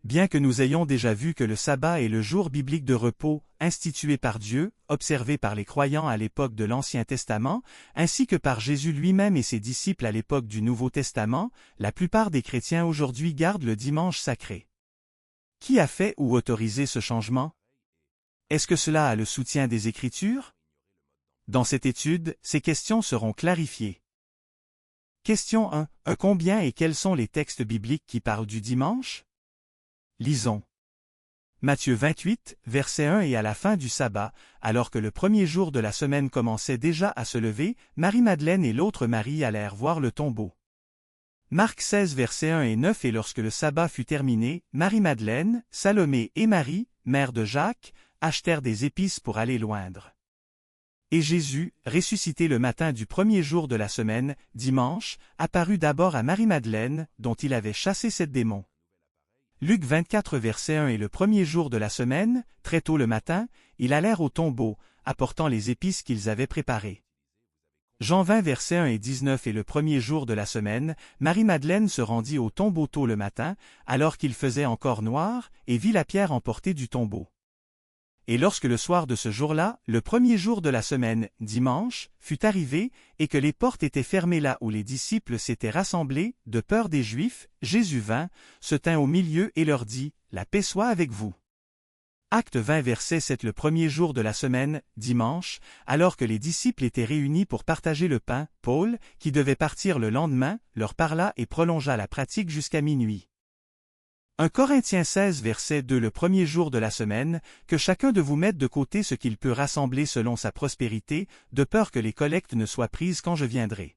Bien que nous ayons déjà vu que le sabbat est le jour biblique de repos, institué par Dieu, observé par les croyants à l'époque de l'Ancien Testament, ainsi que par Jésus lui-même et ses disciples à l'époque du Nouveau Testament, la plupart des chrétiens aujourd'hui gardent le dimanche sacré. Qui a fait ou autorisé ce changement? Est-ce que cela a le soutien des Écritures? Dans cette étude, ces questions seront clarifiées. Question 1. Combien et quels sont les textes bibliques qui parlent du dimanche? Lisons. Matthieu 28, verset 1 Et à la fin du sabbat, alors que le premier jour de la semaine commençait déjà à se lever, Marie-Madeleine et l'autre Marie allèrent voir le tombeau. Marc 16, verset 1 et 9 Et lorsque le sabbat fut terminé, Marie-Madeleine, Salomé et Marie, mère de Jacques, achetèrent des épices pour aller l'oindre. Et Jésus, ressuscité le matin du premier jour de la semaine, dimanche, apparut d'abord à Marie-Madeleine, dont il avait chassé 7 démons. Luc 24 verset 1 Et le premier jour de la semaine, très tôt le matin, ils allèrent au tombeau, apportant les épices qu'ils avaient préparées. Jean 20 verset 1 et 19 Et le premier jour de la semaine, Marie-Madeleine se rendit au tombeau tôt le matin, alors qu'il faisait encore noir, et vit la pierre emportée du tombeau. Et lorsque le soir de ce jour-là, le premier jour de la semaine, dimanche, fut arrivé, et que les portes étaient fermées là où les disciples s'étaient rassemblés, de peur des Juifs, Jésus vint, se tint au milieu et leur dit, « La paix soit avec vous. » Acte 20 verset 7 Le premier jour de la semaine, dimanche, alors que les disciples étaient réunis pour partager le pain, Paul, qui devait partir le lendemain, leur parla et prolongea la pratique jusqu'à minuit. 1 Corinthiens 16 verset 2 Le premier jour de la semaine, que chacun de vous mette de côté ce qu'il peut rassembler selon sa prospérité, de peur que les collectes ne soient prises quand je viendrai.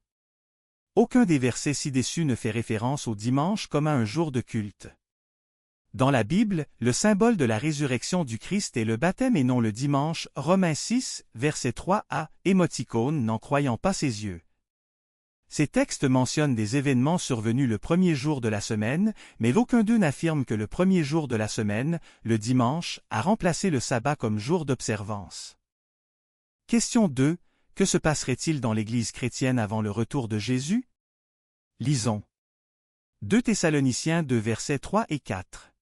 Aucun des versets ci-dessus ne fait référence au dimanche comme à un jour de culte. Dans la Bible, le symbole de la résurrection du Christ est le baptême et non le dimanche, Romains 6, verset 3a, émoticône n'en croyant pas ses yeux. Ces textes mentionnent des événements survenus le premier jour de la semaine, mais aucun d'eux n'affirme que le premier jour de la semaine, le dimanche, a remplacé le sabbat comme jour d'observance. Question 2. Que se passerait-il dans l'Église chrétienne avant le retour de Jésus? Lisons. 2 Thessaloniciens 2 versets 3 et 4.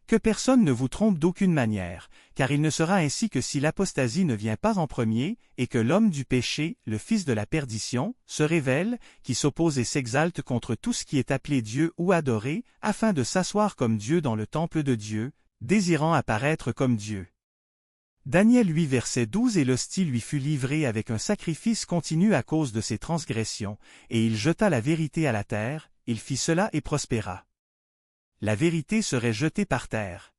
Que personne ne vous trompe d'aucune manière, car il ne sera ainsi que si l'apostasie ne vient pas en premier, et que l'homme du péché, le fils de la perdition, se révèle, qui s'oppose et s'exalte contre tout ce qui est appelé Dieu ou adoré, afin de s'asseoir comme Dieu dans le temple de Dieu, désirant apparaître comme Dieu. Daniel 8 verset 12 Et l'hostie lui fut livrée avec un sacrifice continu à cause de ses transgressions, et il jeta la vérité à la terre, il fit cela et prospéra. La vérité serait jetée par terre.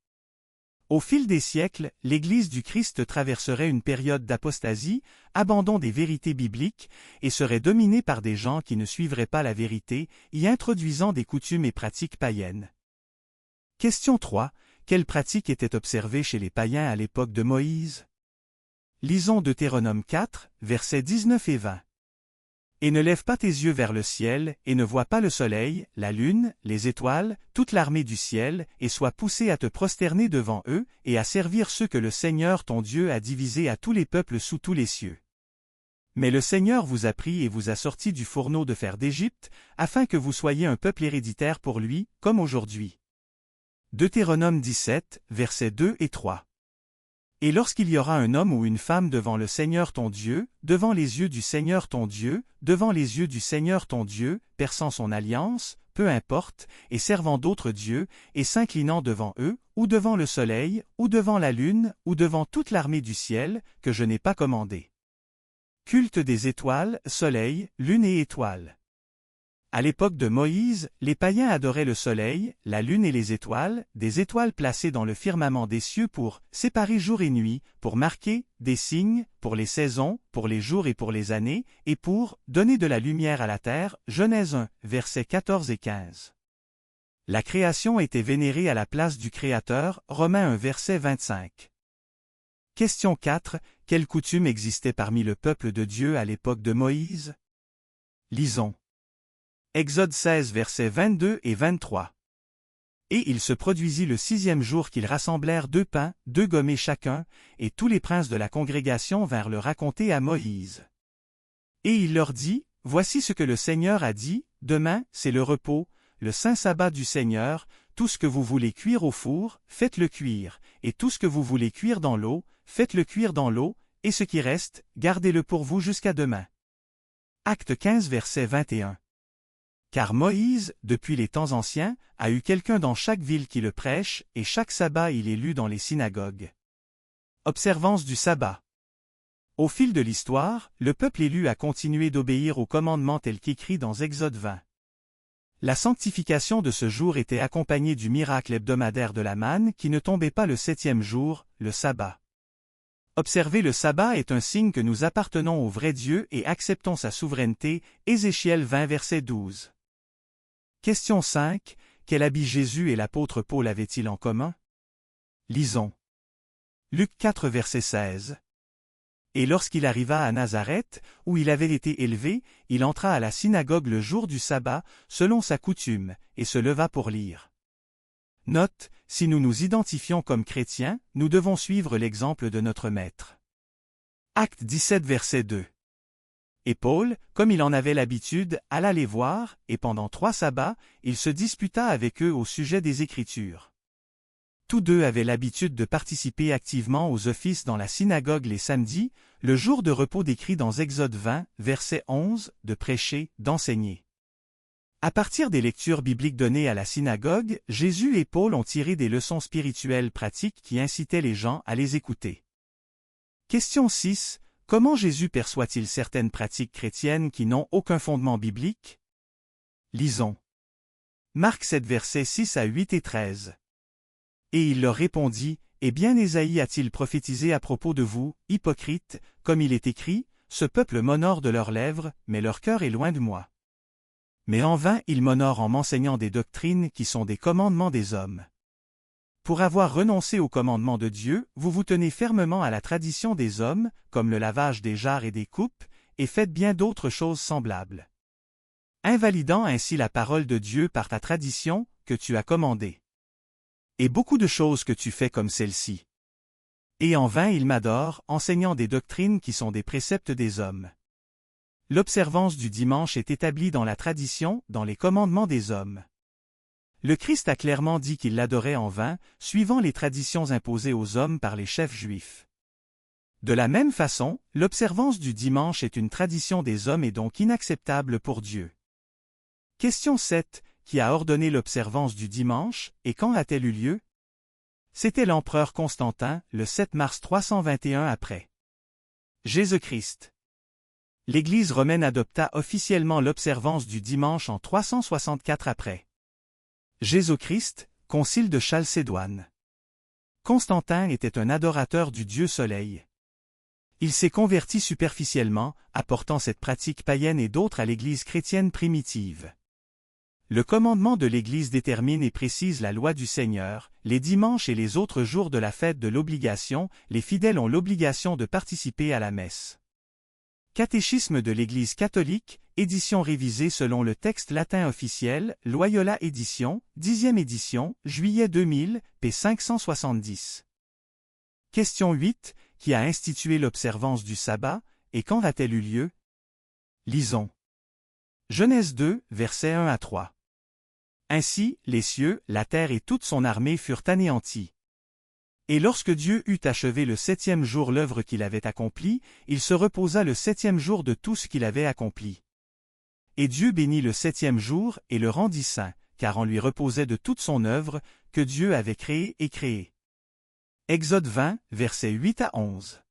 Au fil des siècles, l'Église du Christ traverserait une période d'apostasie, abandon des vérités bibliques, et serait dominée par des gens qui ne suivraient pas la vérité, y introduisant des coutumes et pratiques païennes. Question 3. Quelles pratiques étaient observées chez les païens à l'époque de Moïse? Lisons Deutéronome 4, versets 19 et 20. Et ne lève pas tes yeux vers le ciel, et ne vois pas le soleil, la lune, les étoiles, toute l'armée du ciel, et sois poussé à te prosterner devant eux, et à servir ceux que le Seigneur ton Dieu a divisés à tous les peuples sous tous les cieux. Mais le Seigneur vous a pris et vous a sorti du fourneau de fer d'Égypte, afin que vous soyez un peuple héréditaire pour lui, comme aujourd'hui. Deutéronome 17, versets 2 et 3. Et lorsqu'il y aura un homme ou une femme devant le Seigneur ton Dieu, devant les yeux du Seigneur ton Dieu, devant les yeux du Seigneur ton Dieu, perçant son alliance, peu importe, et servant d'autres dieux, et s'inclinant devant eux, ou devant le soleil, ou devant la lune, ou devant toute l'armée du ciel, que je n'ai pas commandé. Culte des étoiles, soleil, lune et étoiles. À l'époque de Moïse, les païens adoraient le soleil, la lune et les étoiles, des étoiles placées dans le firmament des cieux pour séparer jour et nuit, pour marquer des signes, pour les saisons, pour les jours et pour les années, et pour donner de la lumière à la terre. Genèse 1, versets 14 et 15. La création était vénérée à la place du Créateur. Romains 1 verset 25. Question 4. Quelle coutume existait parmi le peuple de Dieu à l'époque de Moïse? Lisons. Exode 16 versets 22 et 23. Et il se produisit le 6e jour qu'ils rassemblèrent 2 pains, 2 gommets chacun, et tous les princes de la congrégation vinrent le raconter à Moïse. Et il leur dit, Voici ce que le Seigneur a dit, demain, c'est le repos, le saint sabbat du Seigneur, tout ce que vous voulez cuire au four, faites-le cuire, et tout ce que vous voulez cuire dans l'eau, faites-le cuire dans l'eau, et ce qui reste, gardez-le pour vous jusqu'à demain. Acte 15 verset 21. Car Moïse, depuis les temps anciens, a eu quelqu'un dans chaque ville qui le prêche, et chaque sabbat il est lu dans les synagogues. Observance du sabbat. Au fil de l'histoire, le peuple élu a continué d'obéir aux commandements tels qu'écrits dans Exode 20. La sanctification de ce jour était accompagnée du miracle hebdomadaire de la manne qui ne tombait pas le 7e jour, le sabbat. Observer le sabbat est un signe que nous appartenons au vrai Dieu et acceptons sa souveraineté, Ézéchiel 20 verset 12. Question 5. Quel habit Jésus et l'apôtre Paul avaient-ils en commun? Lisons. Luc 4 verset 16. Et lorsqu'il arriva à Nazareth, où il avait été élevé, il entra à la synagogue le jour du sabbat, selon sa coutume, et se leva pour lire. Note, si nous nous identifions comme chrétiens, nous devons suivre l'exemple de notre Maître. Acte 17 verset 2. Et Paul, comme il en avait l'habitude, alla les voir, et pendant 3 sabbats, il se disputa avec eux au sujet des Écritures. Tous deux avaient l'habitude de participer activement aux offices dans la synagogue les samedis, le jour de repos décrit dans Exode 20, verset 11, de prêcher, d'enseigner. À partir des lectures bibliques données à la synagogue, Jésus et Paul ont tiré des leçons spirituelles pratiques qui incitaient les gens à les écouter. Question 6. Comment Jésus perçoit-il certaines pratiques chrétiennes qui n'ont aucun fondement biblique? Lisons. Marc 7 versets 6 à 8 et 13. Et il leur répondit, « Eh bien Ésaïe a-t-il prophétisé à propos de vous, hypocrites, comme il est écrit, ce peuple m'honore de leurs lèvres, mais leur cœur est loin de moi. Mais en vain ils m'honorent en m'enseignant des doctrines qui sont des commandements des hommes. Pour avoir renoncé aux commandements de Dieu, vous vous tenez fermement à la tradition des hommes, comme le lavage des jarres et des coupes, et faites bien d'autres choses semblables. Invalidant ainsi la parole de Dieu par ta tradition, que tu as commandée. Et beaucoup de choses que tu fais comme celle-ci. Et en vain ils m'adorent, enseignant des doctrines qui sont des préceptes des hommes. L'observance du dimanche est établie dans la tradition, dans les commandements des hommes. Le Christ a clairement dit qu'il l'adorait en vain, suivant les traditions imposées aux hommes par les chefs juifs. De la même façon, l'observance du dimanche est une tradition des hommes et donc inacceptable pour Dieu. Question 7. Qui a ordonné l'observance du dimanche, et quand a-t-elle eu lieu? C'était l'empereur Constantin, le 7 mars 321 après Jésus-Christ. L'Église romaine adopta officiellement l'observance du dimanche en 364 après Jésus-Christ, concile de Chalcédoine. Constantin était un adorateur du dieu Soleil. Il s'est converti superficiellement, apportant cette pratique païenne et d'autres à l'Église chrétienne primitive. Le commandement de l'Église détermine et précise la loi du Seigneur, les dimanches et les autres jours de la fête de l'obligation, les fidèles ont l'obligation de participer à la messe. Catéchisme de l'Église catholique, édition révisée selon le texte latin officiel, Loyola édition, 10e édition, juillet 2000, p. 570. Question 8. Qui a institué l'observance du sabbat, et quand a-t-elle eu lieu? Lisons. Genèse 2, versets 1 à 3. Ainsi, les cieux, la terre et toute son armée furent anéantis. Et lorsque Dieu eut achevé le 7e jour l'œuvre qu'il avait accomplie, il se reposa le 7e jour de tout ce qu'il avait accompli. Et Dieu bénit le 7e jour et le rendit saint, car on lui reposait de toute son œuvre, que Dieu avait créée et créée. Exode 20, versets 8 à 11.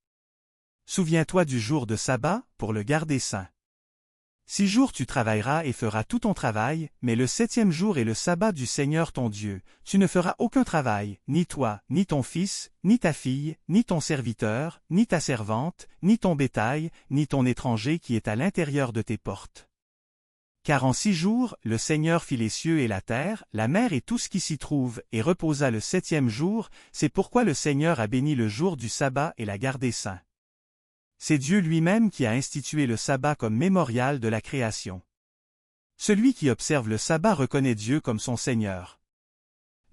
Souviens-toi du jour de sabbat, pour le garder saint. 6 jours tu travailleras et feras tout ton travail, mais le 7e jour est le sabbat du Seigneur ton Dieu. Tu ne feras aucun travail, ni toi, ni ton fils, ni ta fille, ni ton serviteur, ni ta servante, ni ton bétail, ni ton étranger qui est à l'intérieur de tes portes. Car en 6 jours, le Seigneur fit les cieux et la terre, la mer et tout ce qui s'y trouve, et reposa le 7e jour, c'est pourquoi le Seigneur a béni le jour du sabbat et l'a gardé saint. C'est Dieu lui-même qui a institué le sabbat comme mémorial de la création. Celui qui observe le sabbat reconnaît Dieu comme son Seigneur.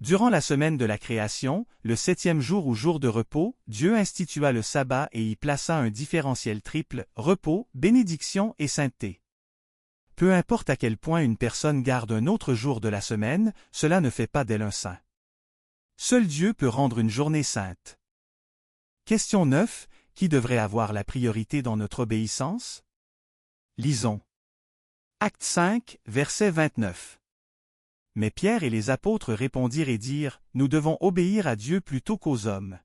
Durant la semaine de la création, le 7e jour ou jour de repos, Dieu institua le sabbat et y plaça un différentiel triple, repos, bénédiction et sainteté. Peu importe à quel point une personne garde un autre jour de la semaine, cela ne fait pas d'elle un saint. Seul Dieu peut rendre une journée sainte. Question 9. Qui devrait avoir la priorité dans notre obéissance? Lisons. Acte 5, verset 29. Mais Pierre et les apôtres répondirent et dirent, Nous devons obéir à Dieu plutôt qu'aux hommes.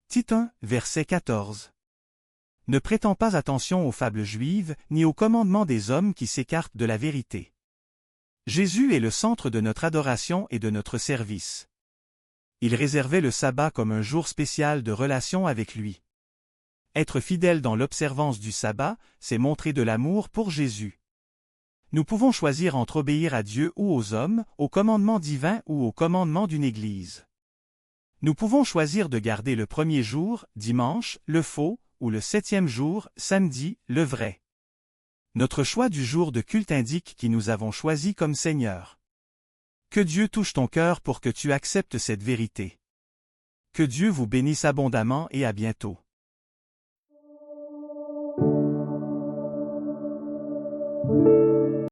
Tite 1, verset 14. Ne prêtons pas attention aux fables juives, ni aux commandements des hommes qui s'écartent de la vérité. Jésus est le centre de notre adoration et de notre service. Il réservait le sabbat comme un jour spécial de relation avec lui. Être fidèle dans l'observance du sabbat, c'est montrer de l'amour pour Jésus. Nous pouvons choisir entre obéir à Dieu ou aux hommes, aux commandements divins ou aux commandements d'une Église. Nous pouvons choisir de garder le premier jour, dimanche, le faux, ou le 7e jour, samedi, le vrai. Notre choix du jour de culte indique qui nous avons choisi comme Seigneur. Que Dieu touche ton cœur pour que tu acceptes cette vérité. Que Dieu vous bénisse abondamment et à bientôt.